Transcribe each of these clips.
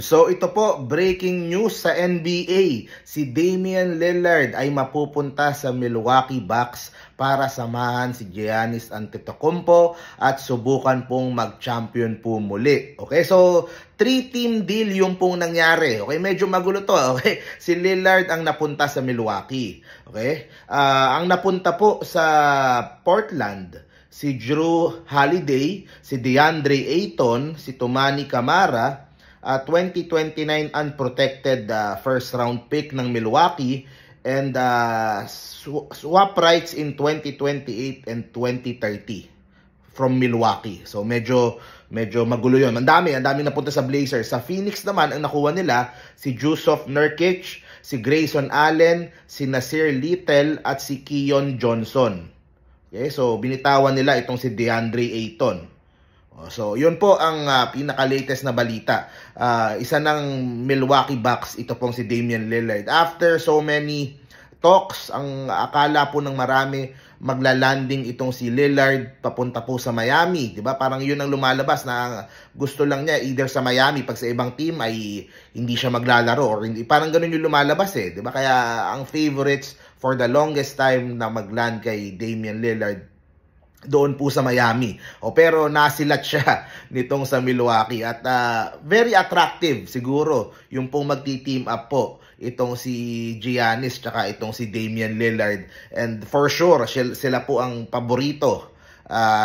So ito po, breaking news sa NBA. Si Damian Lillard ay mapupunta sa Milwaukee Bucks para samahan si Giannis Antetokounmpo at subukan pong mag-champion po muli. Okay, so 3-team deal yung pong nangyari. Okay, medyo magulo to. Okay, si Lillard ang napunta sa Milwaukee. Okay, ang napunta po sa Portland, si Jrue Holiday, si DeAndre Ayton, si Toumani Camara, 2029 unprotected first round pick ng Milwaukee, and swap rights in 2028 and 2030 from Milwaukee. So medyo magulo 'yon. Ang dami napunta sa Blazers. Sa Phoenix naman ang nakuha nila si Jusuf Nurkic, si Grayson Allen, si Nasir Little at si Keon Johnson. Okay, so binitawan nila itong si DeAndre Ayton. So, yun po ang pinaka-latest na balita. Isa ng Milwaukee Bucks, ito pong si Damian Lillard. After so many talks, ang akala po ng marami, maglalanding itong si Lillard papunta po sa Miami. Diba? Parang yun ang lumalabas na gusto lang niya either sa Miami, pag sa ibang team ay hindi siya maglalaro. Or hindi, parang ganun yung lumalabas eh. Diba? Kaya ang favorites for the longest time na magland kay Damian Lillard doon po sa Miami. Pero nasilat siya nitong sa Milwaukee at very attractive siguro yung pong magti-team up po itong si Giannis tsaka itong si Damian Lillard, and for sure sila po ang paborito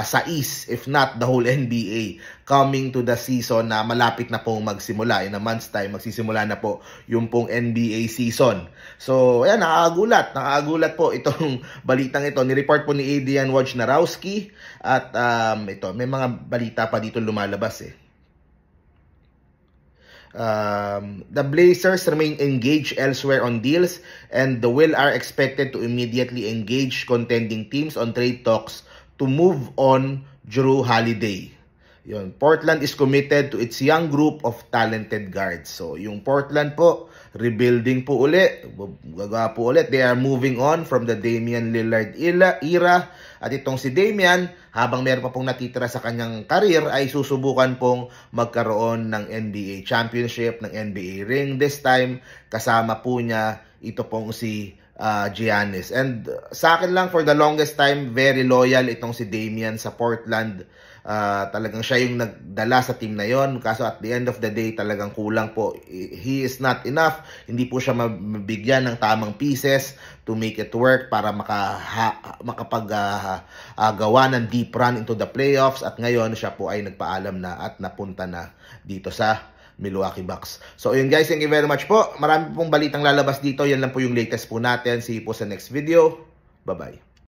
sa East, if not the whole NBA, coming to the season na malapit na pong magsimula. In a month's time, magsisimula na po yung pong NBA season. So, ayan, nakakagulat po itong balitang ito. Nireport po ni Adrian Wojnarowski at ito, may mga balita pa dito lumalabas eh. The Blazers remain engaged elsewhere on deals, and the Will are expected to immediately engage contending teams on trade talks to move on Jrue Holiday. Yun, Portland is committed to its young group of talented guards. So, yung Portland po, rebuilding po ulit. Gagawa po ulit. They are moving on from the Damian Lillard era. At itong si Damian, habang meron pa pong natitira sa kanyang career, ay susubukan pong magkaroon ng NBA championship, ng NBA ring. This time, kasama po niya ito pong si Giannis. And sa akin lang, for the longest time, very loyal itong si Damian sa Portland. Talagang siya yung nagdala sa team na yon. Kaso at the end of the day, talagang kulang po. He is not enough. Hindi po siya mabigyan ng tamang pieces to make it work para makapagawa ng deep run into the playoffs. At ngayon, siya po ay nagpaalam na at napunta na dito sa Milwaukee Bucks. So, yun guys, thank you very much po. Marami pong balitang lalabas dito. Yan lang po yung latest po natin. See you po sa next video. Bye-bye.